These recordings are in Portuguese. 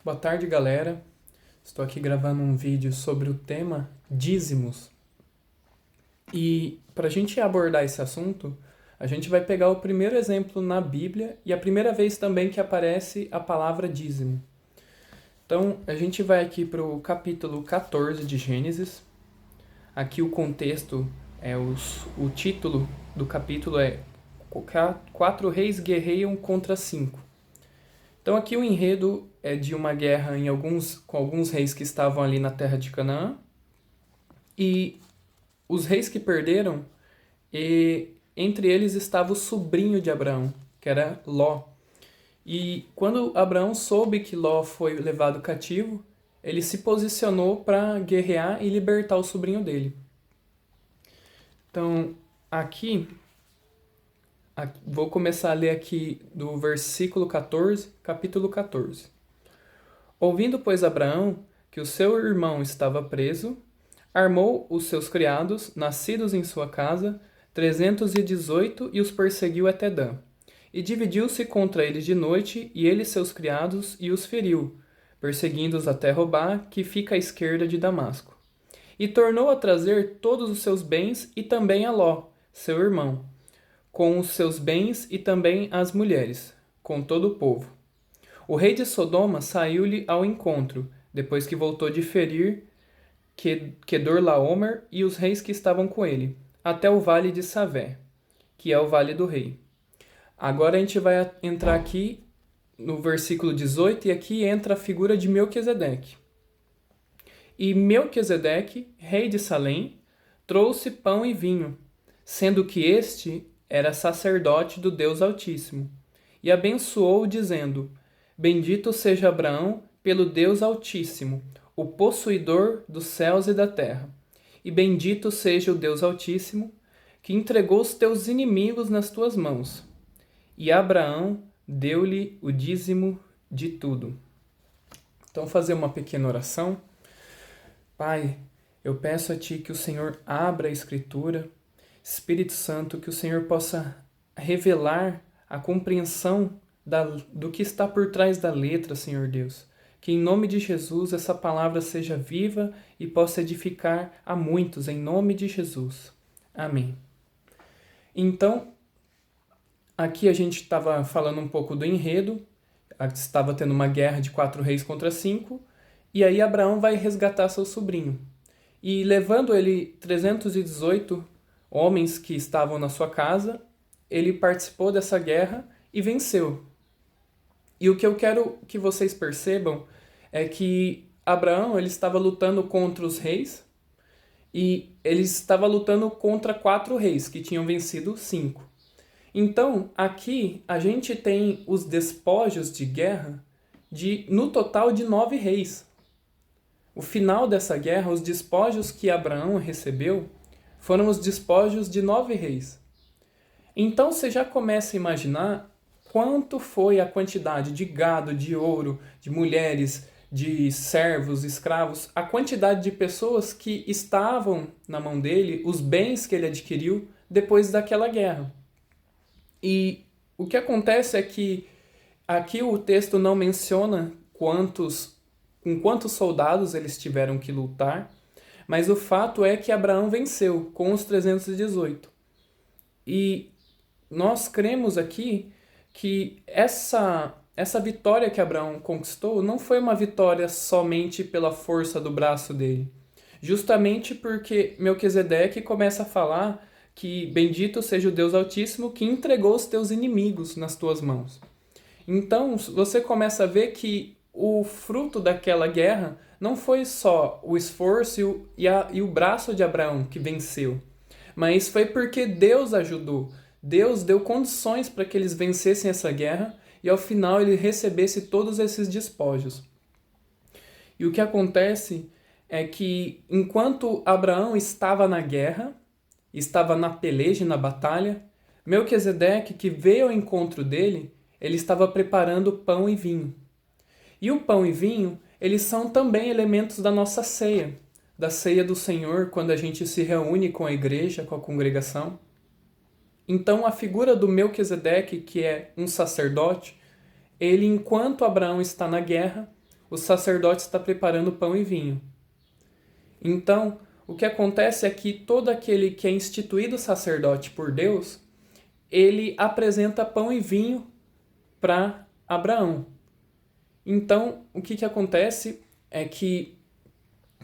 Boa tarde, galera. Estou aqui gravando um vídeo sobre o tema dízimos. E para a gente abordar esse assunto, a gente vai pegar o primeiro exemplo na Bíblia e a primeira vez também que aparece a palavra dízimo. Então, a gente vai aqui para o capítulo 14 de Gênesis. Aqui o contexto o título do capítulo é Quatro reis guerreiam contra cinco. Então aqui o enredo é de uma guerra com alguns reis que estavam ali na terra de Canaã. E os reis que perderam, entre eles estava o sobrinho de Abraão, que era Ló. E quando Abraão soube que Ló foi levado cativo, ele se posicionou para guerrear e libertar o sobrinho dele. Então, vou começar a ler aqui do versículo 14, capítulo 14. Ouvindo, pois, Abraão que o seu irmão estava preso, armou os seus criados, nascidos em sua casa, 318, e os perseguiu até Dan. E dividiu-se contra eles de noite, e ele seus criados, e os feriu, perseguindo-os até Robá, que fica à esquerda de Damasco. E tornou a trazer todos os seus bens, e também a Ló, seu irmão, com os seus bens e também as mulheres, com todo o povo. O rei de Sodoma saiu-lhe ao encontro, depois que voltou de ferir Quedorlaomer e os reis que estavam com ele, até o vale de Savé, que é o vale do rei. Agora a gente vai entrar aqui no versículo 18, e aqui entra a figura de Melquisedeque. E Melquisedeque, rei de Salém, trouxe pão e vinho, sendo que este era sacerdote do Deus Altíssimo, e abençoou, dizendo: Bendito seja Abraão pelo Deus Altíssimo, o possuidor dos céus e da terra. E bendito seja o Deus Altíssimo, que entregou os teus inimigos nas tuas mãos. E Abraão deu-lhe o dízimo de tudo. Então, fazer uma pequena oração. Pai, eu peço a Ti que o Senhor abra a Escritura. Espírito Santo, que o Senhor possa revelar a compreensão do que está por trás da letra, Senhor Deus. Que em nome de Jesus essa palavra seja viva e possa edificar a muitos, em nome de Jesus. Amém. Então, aqui a gente estava falando um pouco do enredo, estava tendo uma guerra de 4 reis contra 5, e aí Abraão vai resgatar seu sobrinho. E levando ele 318 homens que estavam na sua casa, ele participou dessa guerra e venceu. E o que eu quero que vocês percebam é que Abraão ele estava lutando contra os reis e ele estava lutando contra 4 reis que tinham vencido 5. Então, aqui a gente tem os despojos de guerra no total de 9 reis. O final dessa guerra, os despojos que Abraão recebeu foram os despojos de 9 reis. Então você já começa a imaginar quanto foi a quantidade de gado, de ouro, de mulheres, de servos, escravos, a quantidade de pessoas que estavam na mão dele, os bens que ele adquiriu depois daquela guerra. E o que acontece é que aqui o texto não menciona com quantos soldados eles tiveram que lutar, mas o fato é que Abraão venceu com os 318. E nós cremos aqui que essa vitória que Abraão conquistou não foi uma vitória somente pela força do braço dele. Justamente porque Melquisedeque começa a falar que bendito seja o Deus Altíssimo que entregou os teus inimigos nas tuas mãos. Então você começa a ver que o fruto daquela guerra não foi só o esforço e o braço de Abraão que venceu, mas foi porque Deus ajudou. Deus deu condições para que eles vencessem essa guerra e ao final ele recebesse todos esses despojos. E o que acontece é que enquanto Abraão estava na guerra, estava na peleja e na batalha, Melquisedeque, que veio ao encontro dele, ele estava preparando pão e vinho. E o pão e vinho, eles são também elementos da nossa ceia, da ceia do Senhor, quando a gente se reúne com a igreja, com a congregação. Então a figura do Melquisedeque, que é um sacerdote, ele, enquanto Abraão está na guerra, o sacerdote está preparando pão e vinho. Então, o que acontece é que todo aquele que é instituído sacerdote por Deus, ele apresenta pão e vinho para Abraão. Então, o que acontece é que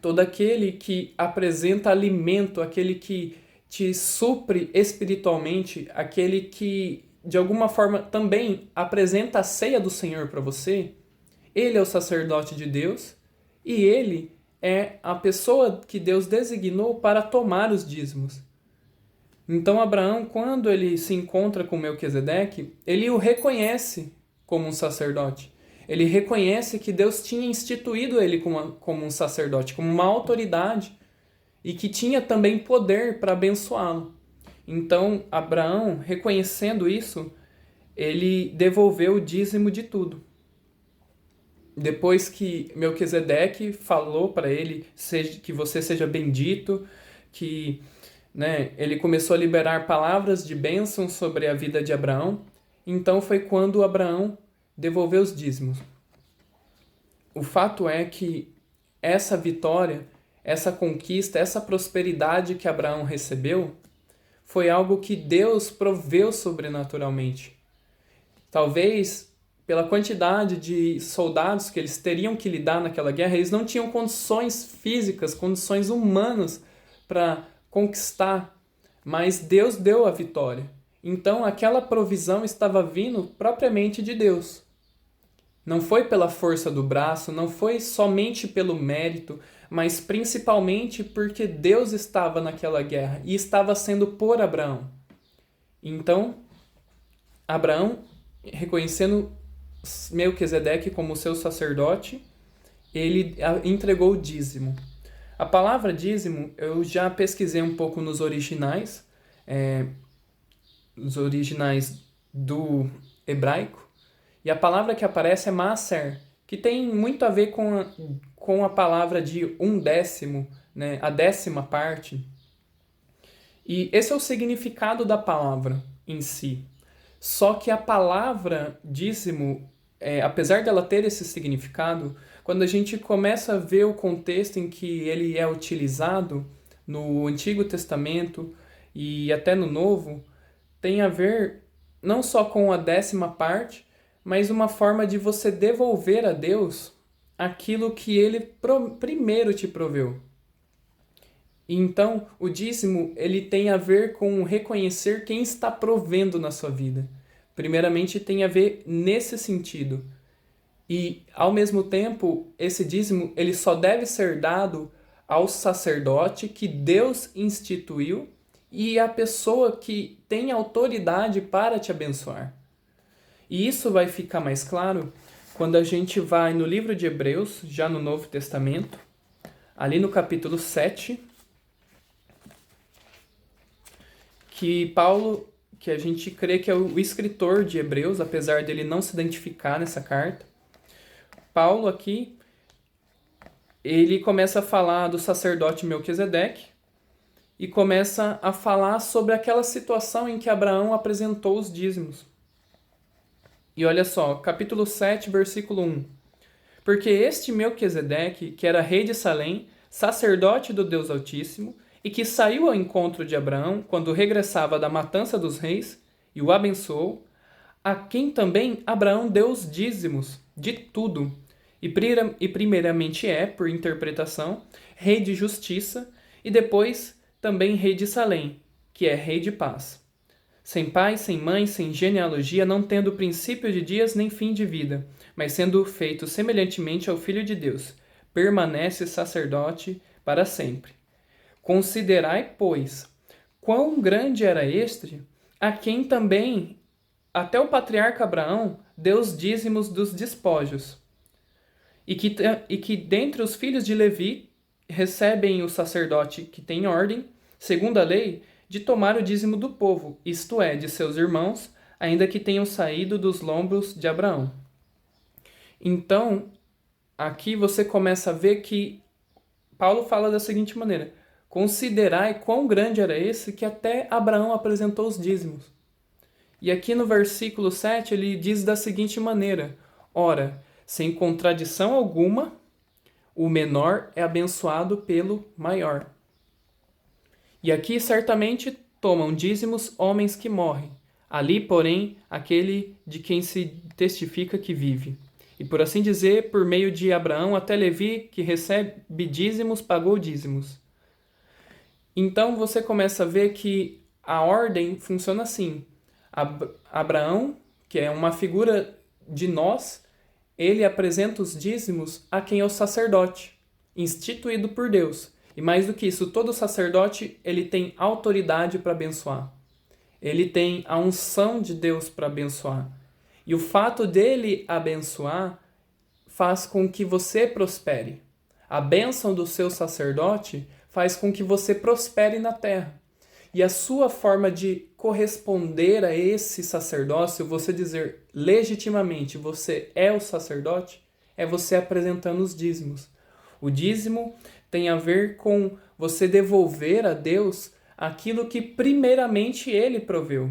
todo aquele que apresenta alimento, aquele que te supre espiritualmente, aquele que de alguma forma também apresenta a ceia do Senhor para você, ele é o sacerdote de Deus e ele é a pessoa que Deus designou para tomar os dízimos. Então Abraão, quando ele se encontra com Melquisedeque, ele o reconhece como um sacerdote. Ele reconhece que Deus tinha instituído ele como um sacerdote, como uma autoridade, e que tinha também poder para abençoá-lo. Então, Abraão, reconhecendo isso, ele devolveu o dízimo de tudo. Depois que Melquisedeque falou para ele que você seja bendito, que ele começou a liberar palavras de bênção sobre a vida de Abraão, então foi quando Abraão devolveu os dízimos. O fato é que essa vitória, essa conquista, essa prosperidade que Abraão recebeu foi algo que Deus proveu sobrenaturalmente. Talvez pela quantidade de soldados que eles teriam que lidar naquela guerra, eles não tinham condições físicas, condições humanas para conquistar, mas Deus deu a vitória. Então aquela provisão estava vindo propriamente de Deus. Não foi pela força do braço, não foi somente pelo mérito, mas principalmente porque Deus estava naquela guerra e estava sendo por Abraão. Então, Abraão, reconhecendo Melquisedeque como seu sacerdote, ele entregou o dízimo. A palavra dízimo eu já pesquisei um pouco nos originais do hebraico, e a palavra que aparece é maaser, que tem muito a ver com a palavra de 1/10, a 10ª parte. E esse é o significado da palavra em si. Só que a palavra dízimo, apesar dela ter esse significado, quando a gente começa a ver o contexto em que ele é utilizado no Antigo Testamento e até no Novo, tem a ver não só com a 10ª parte, mas uma forma de você devolver a Deus aquilo que ele primeiro te proveu. Então, o dízimo ele tem a ver com reconhecer quem está provendo na sua vida. Primeiramente, tem a ver nesse sentido. E, ao mesmo tempo, esse dízimo ele só deve ser dado ao sacerdote que Deus instituiu e à pessoa que tem autoridade para te abençoar. E isso vai ficar mais claro quando a gente vai no livro de Hebreus, já no Novo Testamento, ali no capítulo 7, que Paulo, que a gente crê que é o escritor de Hebreus, apesar dele não se identificar nessa carta, Paulo aqui, ele começa a falar do sacerdote Melquisedeque e começa a falar sobre aquela situação em que Abraão apresentou os dízimos. E olha só, capítulo 7, versículo 1. Porque este Melquisedeque, que era rei de Salém, sacerdote do Deus Altíssimo, e que saiu ao encontro de Abraão quando regressava da matança dos reis, e o abençoou, a quem também Abraão deu os dízimos de tudo, e primeiramente por interpretação, rei de justiça, e depois também rei de Salém, que é rei de paz. Sem pai, sem mãe, sem genealogia, não tendo princípio de dias nem fim de vida, mas sendo feito semelhantemente ao Filho de Deus, permanece sacerdote para sempre. Considerai, pois, quão grande era este, a quem também, até o patriarca Abraão, deu os dízimos dos despojos, e que dentre os filhos de Levi recebem o sacerdote que tem ordem, segundo a lei, de tomar o dízimo do povo, isto é, de seus irmãos, ainda que tenham saído dos lombos de Abraão. Então, aqui você começa a ver que Paulo fala da seguinte maneira: considerai quão grande era esse que até Abraão apresentou os dízimos. E aqui no versículo 7 ele diz da seguinte maneira: ora, Sem contradição alguma, o menor é abençoado pelo maior. E aqui certamente tomam dízimos homens que morrem. Ali, porém, aquele de quem se testifica que vive. E por assim dizer, por meio de Abraão até Levi, que recebe dízimos, pagou dízimos. Então você começa a ver que a ordem funciona assim. Abraão, que é uma figura de nós, ele apresenta os dízimos a quem é o sacerdote, instituído por Deus. E mais do que isso, todo sacerdote ele tem autoridade para abençoar. Ele tem a unção de Deus para abençoar. E o fato dele abençoar faz com que você prospere. A bênção do seu sacerdote faz com que você prospere na terra. E a sua forma de corresponder a esse sacerdócio, você dizer legitimamente você é o sacerdote, é você apresentando os dízimos. O dízimo tem a ver com você devolver a Deus aquilo que primeiramente Ele proveu,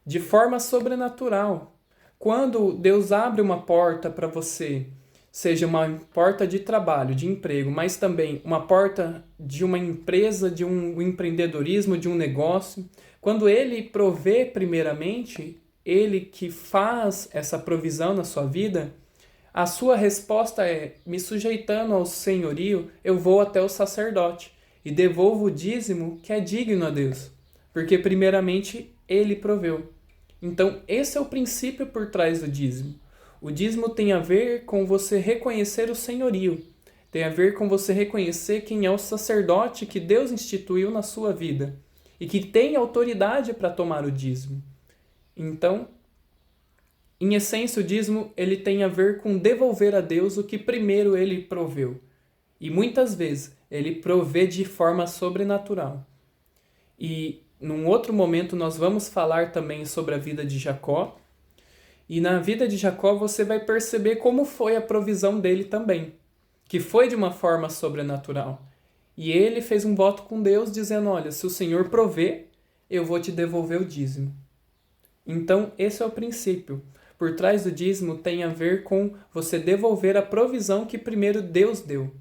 de forma sobrenatural. Quando Deus abre uma porta para você, seja uma porta de trabalho, de emprego, mas também uma porta de uma empresa, de um empreendedorismo, de um negócio, quando Ele provê primeiramente, Ele que faz essa provisão na sua vida, a sua resposta é: me sujeitando ao senhorio, eu vou até o sacerdote e devolvo o dízimo que é digno a Deus, porque primeiramente Ele proveu. Então, esse é o princípio por trás do dízimo. O dízimo tem a ver com você reconhecer o senhorio, tem a ver com você reconhecer quem é o sacerdote que Deus instituiu na sua vida e que tem autoridade para tomar o dízimo. Então, em essência, o dízimo ele tem a ver com devolver a Deus o que primeiro ele proveu. E muitas vezes ele provê de forma sobrenatural. E num outro momento nós vamos falar também sobre a vida de Jacó. E na vida de Jacó você vai perceber como foi a provisão dele também, que foi de uma forma sobrenatural. E ele fez um voto com Deus dizendo: olha, se o Senhor prover, eu vou te devolver o dízimo. Então esse é o princípio. Por trás do dízimo tem a ver com você devolver a provisão que primeiro Deus deu.